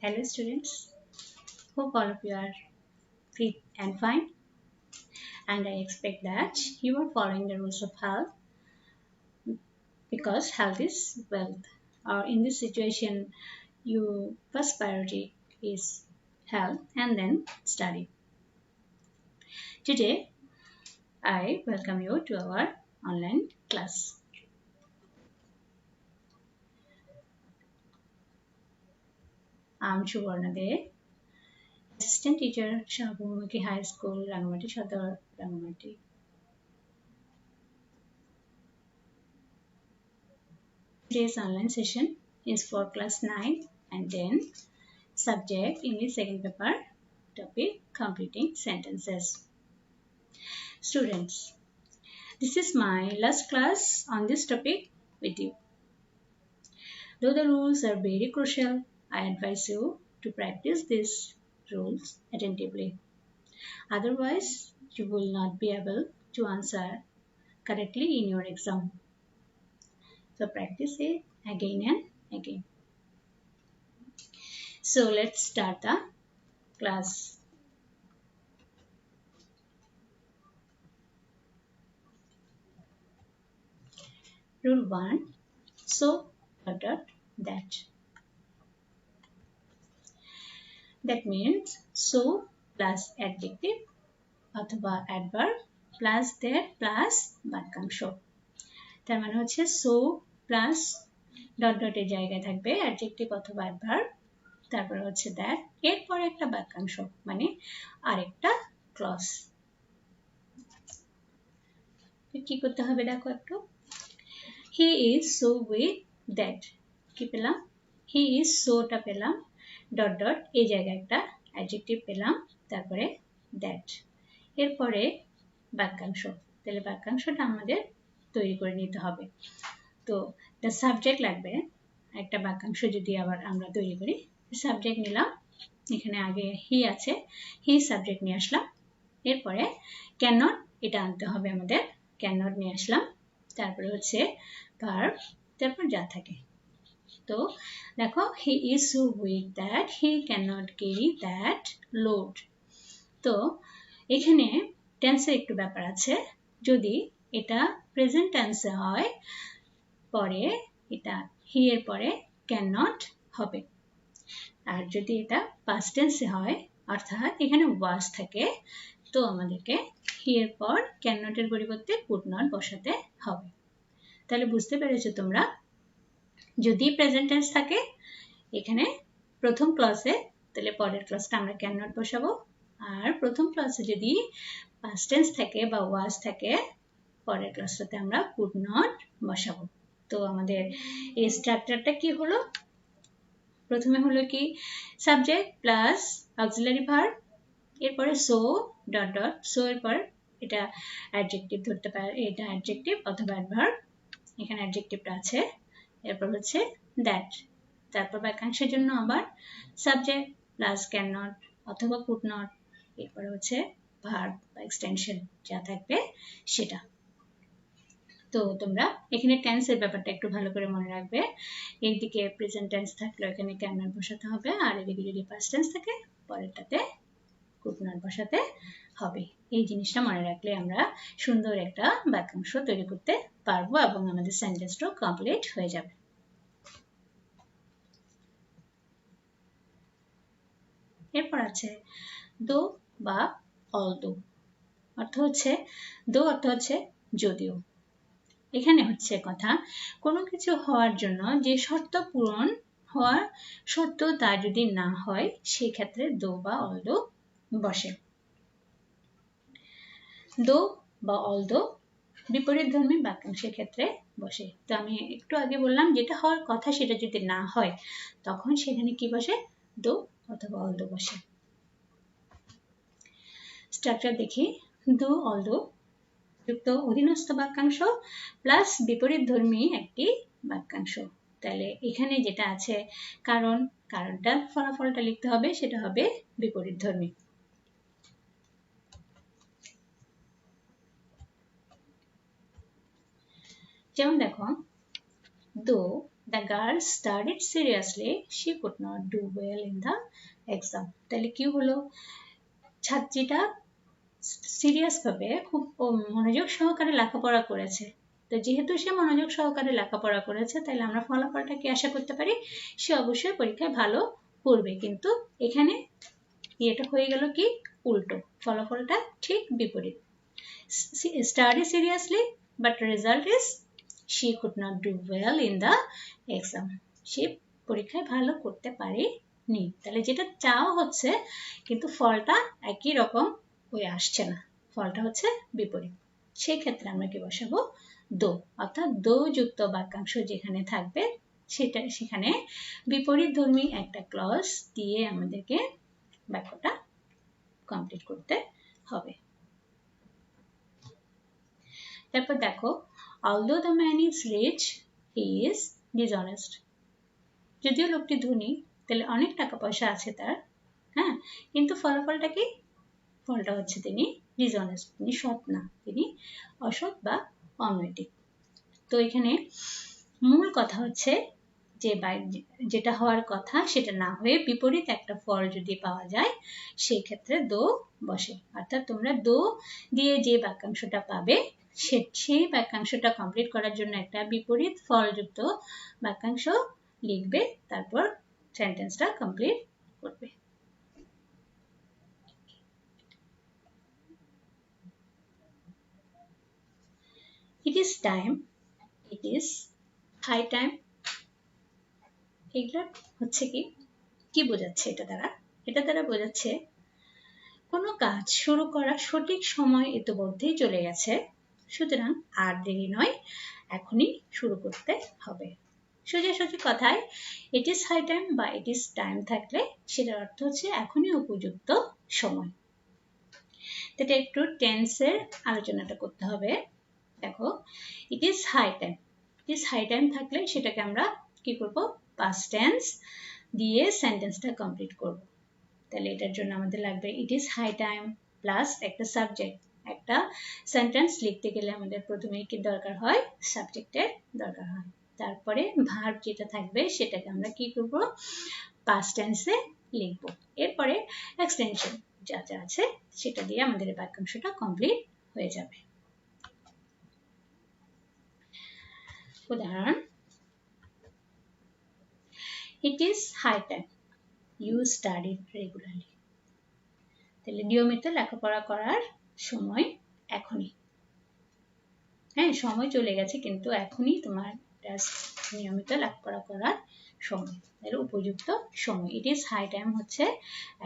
Hello students, hope all of you are fit and fine, and I expect that you are following the rules of health because health is wealth. Or in this situation, your first priority is health and then study. Today, I welcome you to our online class. I'm Suvarna De, Assistant Teacher, Shabumaki High School, Rangamati Sadar, Rangamati. Today's online session is for class 9 and 10. Subject English second paper. Topic completing sentences. Students, this is my last class on this topic with you. Though the rules are very crucial, I advise you to practice these rules attentively. Otherwise, you will not be able to answer correctly in your exam. So practice it again and again. So let's start the class. Rule 1. So, that. That means so plus adjective অথবা adverb plus that plus বাক্যাংশ। তার মানে হচ্ছে so plus dot dot এর জায়গায় থাকবে adjective অথবা adverb, তারপরে হচ্ছে that, এরপরে একটা বাক্যাংশ মানে আরেকটা clause। কি করতে হবে দেখো একটু। He is so with that, কি পেলাম? He is so টা পেলাম, ডট ডট এই জায়গায় একটা অ্যাডজেক্টিভ পেলাম, তারপরে দ্যাট, এরপরে বাক্যাংশ। তাহলে বাক্যাংশটা আমাদের তৈরি করে নিতে হবে। তো দ্য সাবজেক্ট লাগবে একটা বাক্যাংশ যদি আবার আমরা তৈরি করি। সাবজেক্ট নিলাম, এখানে আগে হি আছে, হি সাবজেক্ট নিয়ে আসলাম, এরপরে ক্যান নট এটা আনতে হবে আমাদের, ক্যান নট নিয়ে আসলাম, তারপরে হচ্ছে ভার্ব, তারপর যা থাকে। তো দেখো he is so weak that he cannot carry that load। তো এখানে টেন্সের একটু ব্যাপার আছে, যদি এটা প্রেজেন্ট টেন্সে হয় পরে এটা he এর পরে cannot হবে, আর যদি এটা past টেন্সে হয় অর্থাৎ এখানে was থাকে তো আমাদেরকে he এর পর cannot এর পরিবর্তে could not বসাতে হবে। তাহলে বুঝতে পেরেছো তোমরা, যদি প্রেজেন্ট টেন্স থাকে এখানে প্রথম ক্লজে, তাহলে পরের ক্লজটা আমরা ক্যান নট বসাবো, আর প্রথম ক্লজে যদি পাস্ট টেন্স থাকে বা ওয়াজ থাকে পরের ক্লজটাতে আমরা কুড নট বসাবো। তো আমাদের এই স্ট্রাকচারটা কি হলো, প্রথমে হলো কি সাবজেক্ট প্লাস অক্সিলারি ভার্ব, এরপরে সো ডট ডট, সো এর পর এটা অ্যাডজেক্টিভ ধরতে পারে, এটা অ্যাডজেক্টিভ অথবা অ্যাডভার্ব, এখানে অ্যাডজেক্টিভটা আছে, এরপর হচ্ছে দ্যাট, তারপর বাক্যাংশের জন্য আবার সাবজেক্ট প্লাস ক্যান নট অথবা কুড নট, এরপর হচ্ছে ভার্ব বা এক্সটেনশন যা থাকবে সেটা। তো তোমরা এখানে টেন্সের ব্যাপারটা একটু ভালো করে মনে রাখবে, এইদিকে প্রেজেন্ট টেন্স থাকলে এখানে ক্যান নট বসাতে হবে, আর এদিকে যদি পাস্ট টেন্স থাকে পরেরটাতে কুড নট বসাতে হবে। এই জিনিসটা মনে রাখলে আমরা সুন্দর একটা বাক্যাংশ তৈরি করতে পারবো এবং আমাদের সেন্টেন্সটাও কমপ্লিট হয়ে যাবে। এরপর আছে দো বা অলদো, অর্থ হচ্ছে দো অর্থ হচ্ছে যদিও। এখানে হচ্ছে কথা কোনো কিছু হওয়ার জন্য যে শর্ত পূরণ হওয়ার সত্ত্বেও তা যদি না হয় সেই ক্ষেত্রে দো বা অলদো বসে। দো বা অলদো বিপরীতধর্মী বাক্যাংশের ক্ষেত্রে বসে। তো আমি একটু আগে বললাম যেটা হওয়ার কথা সেটা যদি না হয় তখন সেখানে কি বসে, দো অথবা অলদো বসে। স্ট্রাকচার দেখি, দো অলদো যুক্ত অধীনস্থ বাক্যাংশ প্লাস বিপরীতধর্মী একটি বাক্যাংশ। তাহলে এখানে যেটা আছে কারণ, কারণটা ফলাফলটা লিখতে হবে, সেটা হবে বিপরীতধর্মী। যেমন দেখো, দো the girl studied seriously, she could not do well in the exam. তাহলে কি হলো, ছাত্রীটা সিরিয়াস ভাবে খুব মনোযোগ সহকারে লেখাপড়া করেছে। তো যেহেতু সে মনোযোগ সহকারে লেখাপড়া করেছে, তাহলে আমরা ফলাফলটা কি আশা করতে পারি, সে অবশ্যই পরীক্ষায় ভালো করবে। কিন্তু এখানে এটা হয়ে গেল কি উল্টো, ফলাফলটা ঠিক বিপরীত। Study seriously but result is she could not do well in the exam. সে পরীক্ষায় ভালো করতে পারেনি। তাহলে যেটা চাওয়া হচ্ছে কিন্তু ফলটা একই রকম হয়ে আসছে না, ফলটা হচ্ছে বিপরীত। সেই ক্ষেত্রে আমরা কি বসাবো, দো, অর্থাৎ দো যুক্ত বাক্যাংশ যেখানে থাকবে সেখানে বিপরীত ধর্মী একটা ক্লজ দিয়ে আমাদেরকে বাক্যটা কমপ্লিট করতে হবে। তারপর দেখো, although the man is rich, he is dishonest. যদিও লোকটি ধনী, তাহলে অনেক টাকা পয়সা আছে তার, হ্যাঁ, কিন্তু ফলাফলটা কি, ফলটা হচ্ছে তিনি ডিসঅনেস্ট, তিনি সৎ না, তিনি অসৎ বা অনৈতিক। তো এখানে মূল কথা হচ্ছে যে যেটা হওয়ার কথা সেটা না হয়ে বিপরীত একটা ফল যদি পাওয়া যায়, সেই ক্ষেত্রে দো বসে। অর্থাৎ তোমরা দো দিয়ে যে বাক্যাংশটা পাবে সেই বাক্যাংশটা কমপ্লিট করার জন্য একটা বিপরীত ফলযুক্ত বাক্যাংশ লিখবে, তারপর সেন্টেন্সটা কমপ্লিট করবে। It is time, it is high time. এগুলো হচ্ছে কি বোঝাচ্ছে এটা দ্বারা বোঝাচ্ছে কোনো কাজ শুরু করার সঠিক সময় ইতিমধ্যেই চলে গেছে, সুতরাং আর দেরি নয়, এখনই শুরু করতে হবে। সোজাসুজি কথায় ইট ইজ হাই টাইম বা ইট ইজ টাইম থাকলে সেটার অর্থ হচ্ছে এখনই উপযুক্ত সময়। এটা একটু টেন্সের আলোচনাটা করতে হবে। দেখো, it is high time, it is high time থাকলে সেটাকে আমরা কি করব, পাস্ট টেন্স দিয়ে সেন্টেন্সটা কমপ্লিট করব। তাহলে এটার জন্য আমাদের লাগবে it is high time plus একটা সাবজেক্ট। একটা সেন্টেন্স লিখতে গেলে আমাদের প্রথমে কি দরকার হয়, সাবজেক্টের দরকার হয়। তারপরে ভার্ব যেটা থাকবে সেটাকে আমরা কি করব, পাস্ট টেন্সে লিখব। এরপরে এক্সটেনশন যা যা আছে সেটা দিয়ে আমাদের বাক্যাংশটা কমপ্লিট হয়ে যাবে। উদাহরণ, it is high time you studied regularly. তাহলে নিয়মিত লেখাপড়া করার সময় এখনই, হ্যাঁ, সময় চলে গেছে কিন্তু এখনই তোমার নিয়মিত লেখাপড়া করার সময়, তাহলে উপযুক্ত সময়। ইট ইজ হাই টাইম হচ্ছে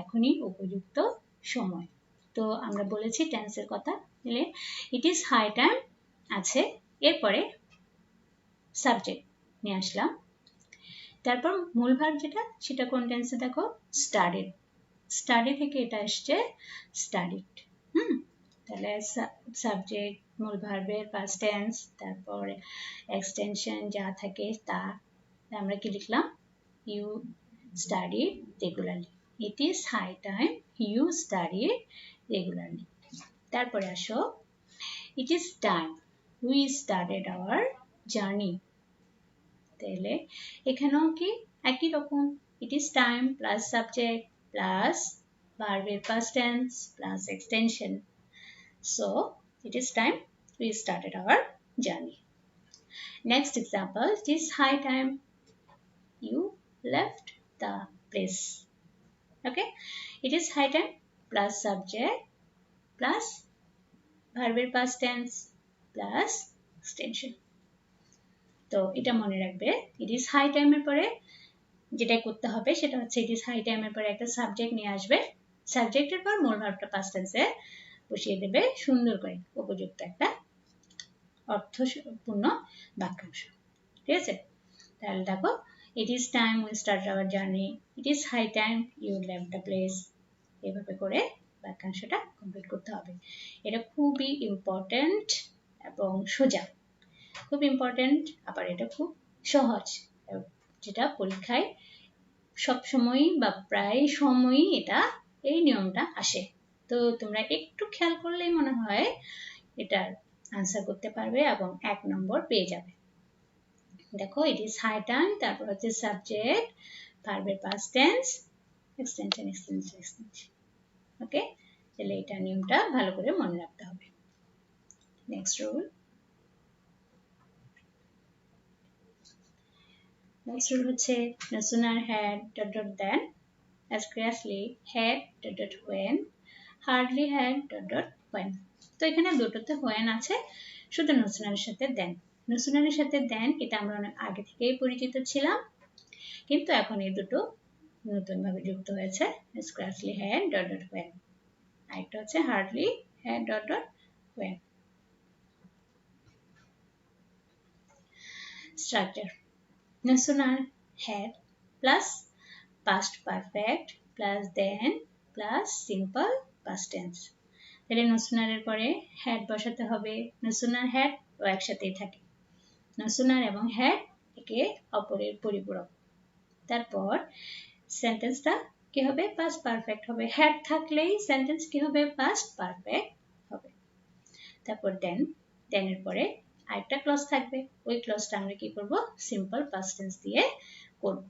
এখনই উপযুক্ত সময়। তো আমরা বলেছি টেন্সের কথা, তাহলে ইট ইজ হাই টাইম আছে, এরপরে সাবজেক্ট নিয়ে আসলাম। তারপর মূল ভার্ব যেটা সেটা কোন টেন্সে, দেখো স্টাডিড, স্টাডি থেকে এটা আসছে স্টাডিড। তাহলে সাবজেক্ট, মূল ভার্বের পাস্ট টেন্স, তারপর এক্সটেনশন যা থাকে তা আমরা কি লিখলাম, you study regularly, it is high time you study regularly. তারপরে আসো, it is time we started our journey. তাহলে এখানেও কি একই রকম, it is time plus subject plus ভার্বের past tense plus extension. So it is time we started our journey. Next example, it is high time you left the place. Okay, it is high time plus subject plus verb past tense plus extension. তো এটা মনে রাখবে, it is high time এর পরে যেটা করতে হবে সেটা হচ্ছে it is high time এর পরে একটা সাবজেক্ট নিয়ে আসবে, সাবজেক্টের পর মূল ভার্বটা past tense এ বসিয়ে দেবে সুন্দর করে, উপযুক্ত একটা অর্থপূর্ণ বাক্যাংশ। ঠিক আছে, তাহলে দেখো, it is time we start our journey, it is high time you left the place, এভাবে করে বাক্যাংশটা কমপ্লিট করতে হবে। এটা খুবই ইম্পর্টেন্ট এবং সোজা, খুব ইম্পর্টেন্ট, আবার এটা খুব সহজ, যেটা পরীক্ষায় সবসময়ই বা প্রায় সময়ই এই নিয়মটা আসে। তো তোমরা একটু খেয়াল করলেই মনে হয় এটার আনসার করতে পারবে এবং 1 নম্বর পেয়ে যাবে। দেখো it is high time, তারপর হচ্ছে সাবজেক্ট, ভার্বের past tense, extension extension extension. Okay, তাহলে এটা নিয়মটা ভালো করে মনে রাখতে হবে। নেক্সট রুল, নেক্সট রুল হচ্ছে no sooner had dot dot than, as scarcely had dot dot when, hardly had dot dot when। তো এখানে দুটোতে when আছে, শুধু no sooner এর সাথে than। no sooner এর সাথে than এটা আমরা অনেক আগে থেকেই পরিচিত ছিলাম, কিন্তু এখন এই দুটো নতুন ভাবে যুক্ত হয়েছে, scarcely had dot dot when, আরেকটা হচ্ছে hardly had dot dot when। Structure, no sooner had plus past perfect plus then plus simple past tense। তাহলে no sooner এর পরে had বসাতে হবে, no sooner had ও একসাথেই থাকে, no sooner এবং had একে অপরের পরিপূরক। তারপর সেন্টেন্সটা কি হবে, past perfect হবে, had থাকলেই সেন্টেন্স কি হবে, past perfect হবে। তারপর then, then এর পরে আরেকটা ক্লজ থাকবে, ওই ক্লজটা আমরা কি করব, সিম্পল পাস্ট টেন্স দিয়ে করব।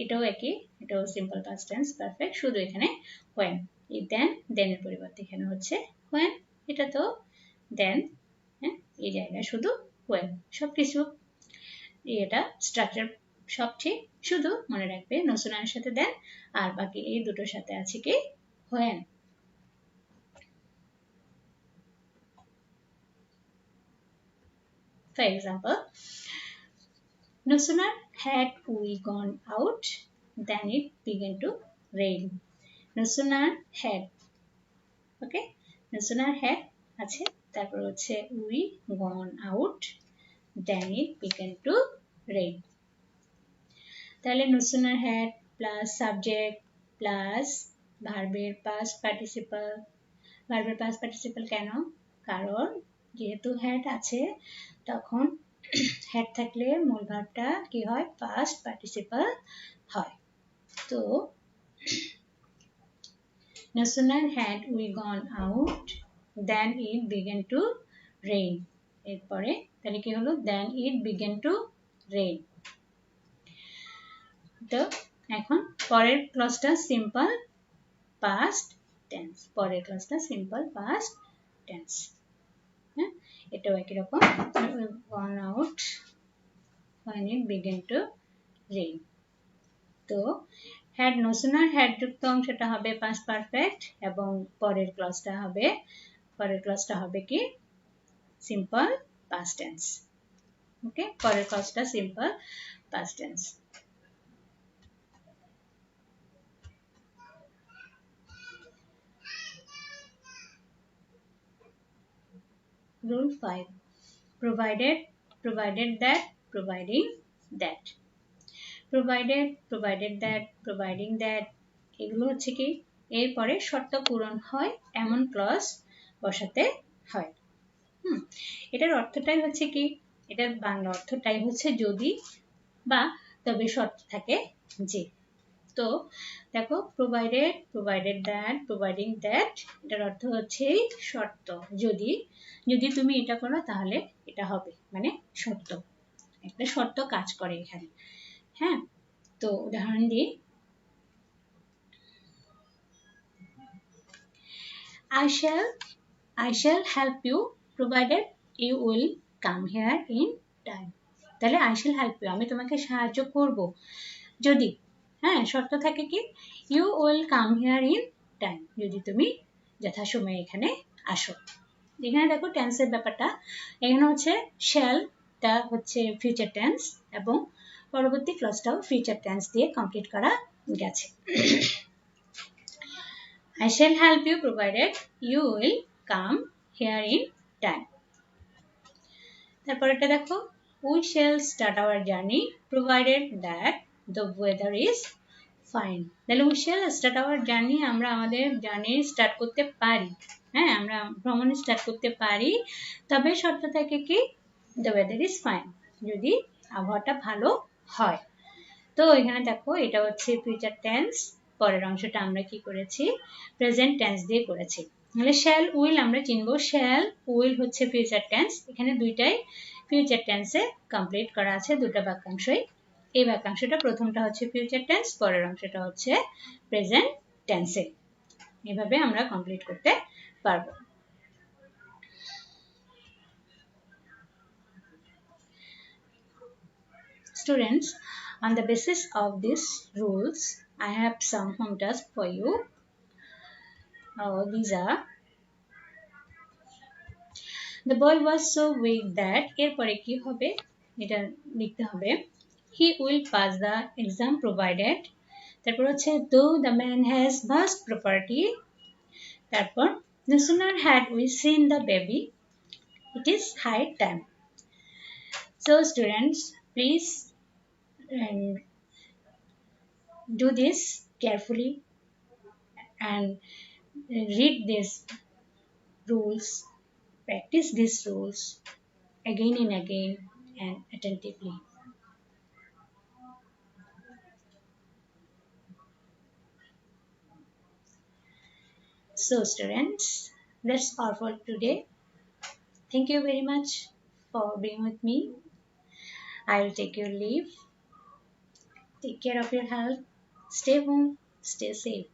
এটাও একই, এটাও সিম্পল পাস্ট টেন্স পারফেক্ট, শুধু এখানে when, এই then এর পরিবর্তে এখানে হচ্ছে when, এটা তো then, হ্যাঁ, এই জায়গায় শুধু when। সবকিছু এটা স্ট্রাকচার সব ঠিক, শুধু মনে রাখবে no sooner এর সাথে then, আর বাকি এই দুটোর সাথে আছে কি when। For example, no sooner had we gone out than it began to rain. No sooner had, okay, no sooner had আছে, তারপর হচ্ছে we gone out than it began to rain। তাহলে no sooner had plus subject plus ভার্বের past participle। ভার্বের past participle কেন, কারণ যেহেতু had আছে তখন had থাকলে মূল ভার্বটা কি হয়, past participle হয়। তো no sooner had we gone out than it began to rain, এরপরে তাহলে কি হলো, than it began to rain। তো এখন পরের ক্লজটা সিম্পল পাস্ট টেন্স, পরের ক্লজটা সিম্পল পাস্ট টেন্স। হ্যাঁ, এটাও একই রকম, gone out when it began to rain। তো had no sooner had যুক্ত অংশটা হবে past perfect এবং পরের ক্লজটা হবে কি সিম্পল past tense। ওকে, পরের ক্লজটা simple past tense। Rule 5, provided, provided that, providing that। provided, provided that, providing that এগুলো হচ্ছে কি এরপরে শর্ত পূরণ হয় এমন ক্লজ বসাতে হয়। এটার অর্থটাই হচ্ছে কি, এটার বাংলা অর্থটাই হচ্ছে যদি বা তবে শর্ত থাকে যে। তো দেখো provided, provided that, providing that এটার অর্থ হচ্ছে শর্ত, যদি যদি তুমি এটা করো তাহলে এটা হবে, মানে শর্ত, একটা শর্ত কাজ করে এখানে। হ্যাঁ, তো উদাহরণ দিই, I shall help you provided you will come here in time। তাহলে I shall help you, আমি তোমাকে সাহায্য করব যদি, হ্যাঁ, শর্ত থাকে কি you will come here in time, যদি তুমি যথাসময়ে এখানে আসো। এখানে দেখো টেন্সের ব্যাপারটা, এখানে হচ্ছে shall টা হচ্ছে ফিউচার টেন্স এবং পরবর্তী ক্লজটাও ফিউচার টেন্স দিয়ে কমপ্লিট করা গেছে। I shall help you provided you will come here in time। তারপরেটা দেখো, we shall start our journey provided that the weather is fine। তাহলে we shall start our journey, আমরা আমাদের journey start করতে পারি, হ্যাঁ, আমরা ভ্রমণ স্টার্ট করতে পারি, তবে শর্ত থাকে কি the weather is fine, যদি আবহাওয়াটা ভালো হয়। তো এখানে দেখো এটা হচ্ছে ফিউচার টেন্স, পরের অংশটা আমরা কি করেছি, প্রেজেন্ট টেন্স দিয়ে করেছি। তাহলে শ্যাল উইল আমরা চিনব, শ্যাল উইল হচ্ছে ফিউচার টেন্স, এখানে দুইটাই ফিউচার টেন্সে কমপ্লিট করা আছে দুটো বাক্যাংশই। এই বাক্যাংশটা প্রথমটা হচ্ছে ফিউচার টেন্স, পরের অংশটা হচ্ছে প্রেজেন্ট টেন্সে। এভাবে আমরা কমপ্লিট করতে পারবো। Students, on the basis of these rules, I have some home tasks for you. These are: the boy was so weak that এরপরে কি হবে এটা লিখতে হবে he will pass the exam provided, তারপর হচ্ছে though the man has vast property, তারপর no sooner had we seen the baby, it is high time. So students, please do this carefully and read these rules, practice these rules again and again and attentively. So students, that's all for today. Thank you very much for being with me. I will take your leave. Take care of your health. Stay home. Stay safe.